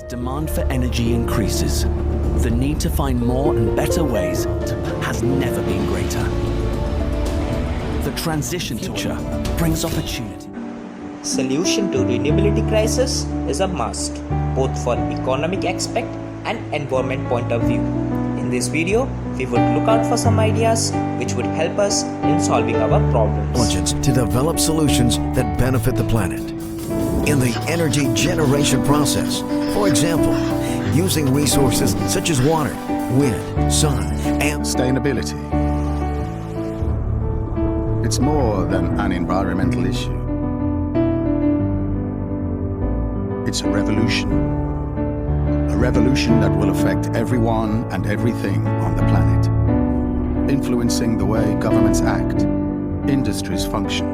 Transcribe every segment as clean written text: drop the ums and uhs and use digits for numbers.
demand for energy increases, the need to find more and better ways has never been greater. The transition to future brings opportunity. Solution to renewability crisis is a must, both for economic aspect and environment point of view. In this video, we would look out for some ideas which would help us in solving our problems. To develop solutions that benefit the planet. In the energy generation process, for example, using resources such as water, wind, sun, and sustainability. It's more than an environmental issue. It's a revolution. A revolution that will affect everyone and everything on the planet, influencing the way governments act, industries function,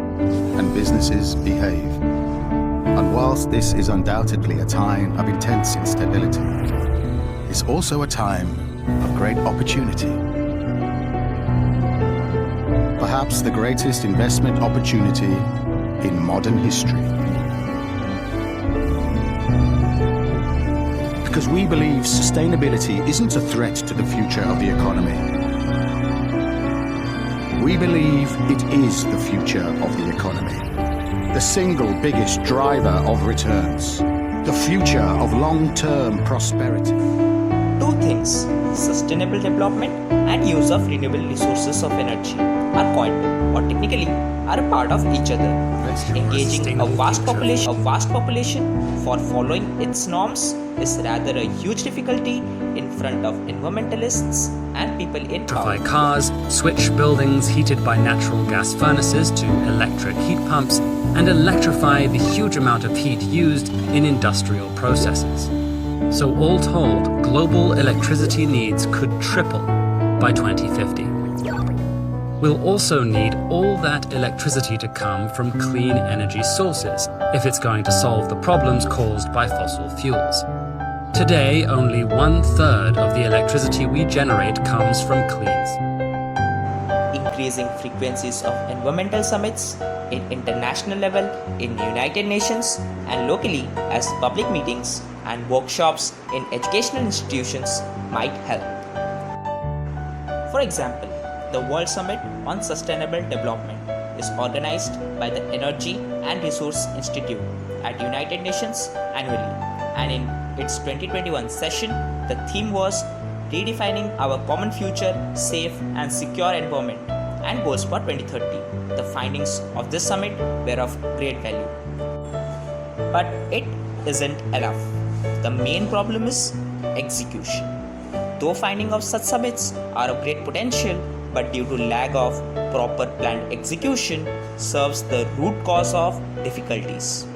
and businesses behave. And whilst this is undoubtedly a time of intense instability, it's also a time of great opportunity. Perhaps the greatest investment opportunity in modern history. Because we believe sustainability isn't a threat to the future of the economy. We believe it is the future of the economy, the single biggest driver of returns, the future of long-term prosperity. Two things, sustainable development and use of renewable resources of energy, are coined, or technically are a part of each other, engaging a vast population for following its norms is rather a huge difficulty in front of environmentalists and people in power. Electrify cars, switch buildings heated by natural gas furnaces to electric heat pumps, and electrify the huge amount of heat used in industrial processes. So all told, global electricity needs could triple by 2050. We'll also need all that electricity to come from clean energy sources if it's going to solve the problems caused by fossil fuels. Today, only 1/3 of the electricity we generate comes from cleans. Increasing frequencies of environmental summits in international level, in United Nations and locally as public meetings and workshops in educational institutions might help. For example, the World Summit on Sustainable Development is organized by the Energy and Resource Institute at United Nations annually, and in its 2021 session, the theme was redefining our common future, safe and secure environment and goals for 2030. The findings of this summit were of great value. But it isn't enough. The main problem is execution. Though findings of such summits are of great potential, but due to lack of proper planned execution serves the root cause of difficulties.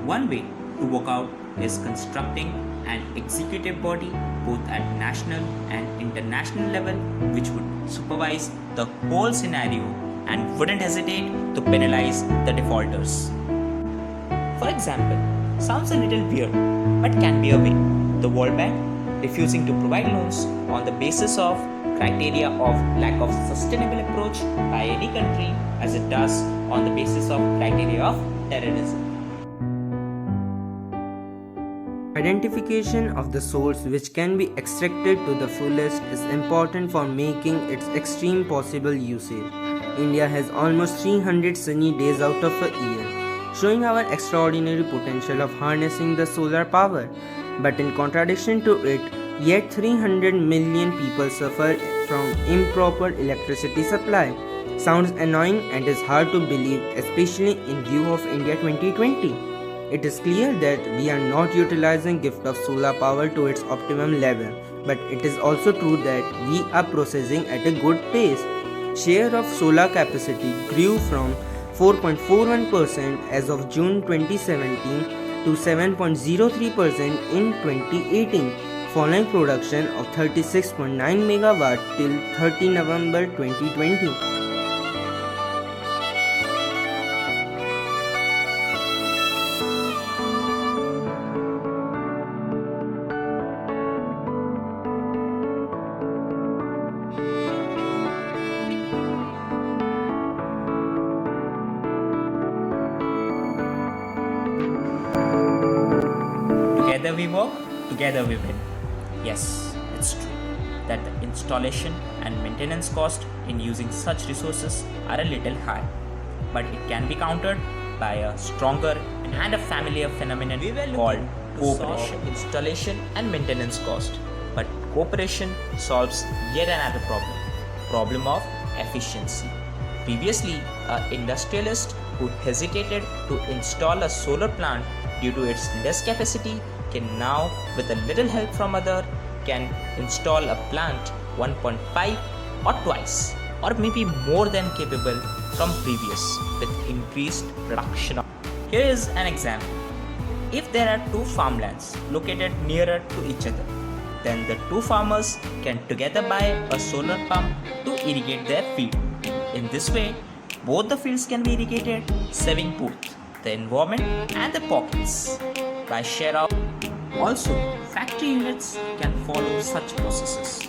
One way to work out is constructing an executive body both at national and international level which would supervise the whole scenario and wouldn't hesitate to penalize the defaulters. For example, sounds a little weird but can be a way. The World Bank refusing to provide loans on the basis of criteria of lack of sustainable approach by any country as it does on the basis of criteria of terrorism. Identification of the source which can be extracted to the fullest is important for making its extreme possible usage. India has almost 300 sunny days out of a year, showing our extraordinary potential of harnessing the solar power. But in contradiction to it, yet 300 million people suffer from improper electricity supply. Sounds annoying and is hard to believe, especially in view of India 2020. It is clear that we are not utilizing gift of solar power to its optimum level, but it is also true that we are processing at a good pace. Share of solar capacity grew from 4.41% as of June 2017 to 7.03% in 2018, following production of 36.9 MW till 30 November 2020. together we work, together we win. Yes, it's true that the installation and maintenance cost in using such resources are a little high, but it can be countered by a stronger and a familiar phenomenon called cooperation. Installation and maintenance cost, but cooperation solves yet another problem of efficiency. Previously, an industrialist who hesitated to install a solar plant due to its less capacity can now, with a little help from other, can install a plant 1.5 or twice or maybe more than capable from previous with increased production. Here is an example. If there are two farmlands located nearer to each other, then the two farmers can together buy a solar pump to irrigate their field. In this way, both the fields can be irrigated, saving both the environment and the pockets by share of. Also, factory units can follow such processes.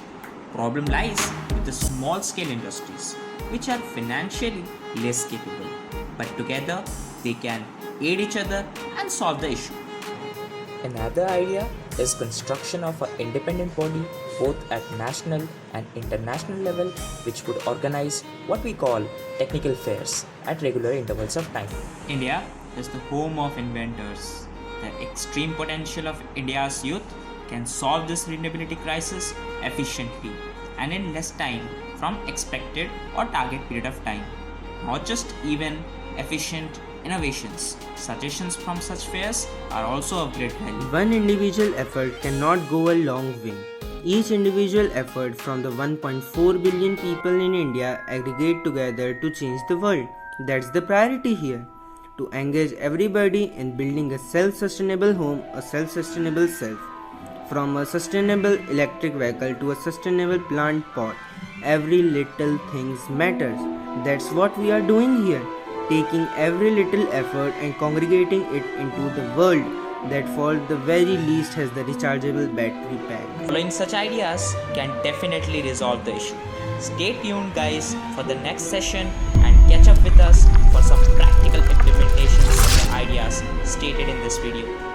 Problem lies with the small scale industries, which are financially less capable, but together they can aid each other and solve the issue. Another idea is construction of an independent body both at national and international level, which would organize what we call technical fairs at regular intervals of time. India is the home of inventors. The extreme potential of India's youth can solve this renewability crisis efficiently and in less time from expected or target period of time. Not just even efficient innovations, suggestions from such fairs are also of great value. One individual effort cannot go a long way. Each individual effort from the 1.4 billion people in India aggregate together to change the world. That's the priority here. To engage everybody in building a self-sustainable home, a self-sustainable self. From a sustainable electric vehicle to a sustainable plant pot, every little thing matters. That's what we are doing here. Taking every little effort and congregating it into the world that for the very least has the rechargeable battery pack. Following such ideas can definitely resolve the issue. Stay tuned guys for the next session and catch up with us for some practical implementations of the ideas stated in this video.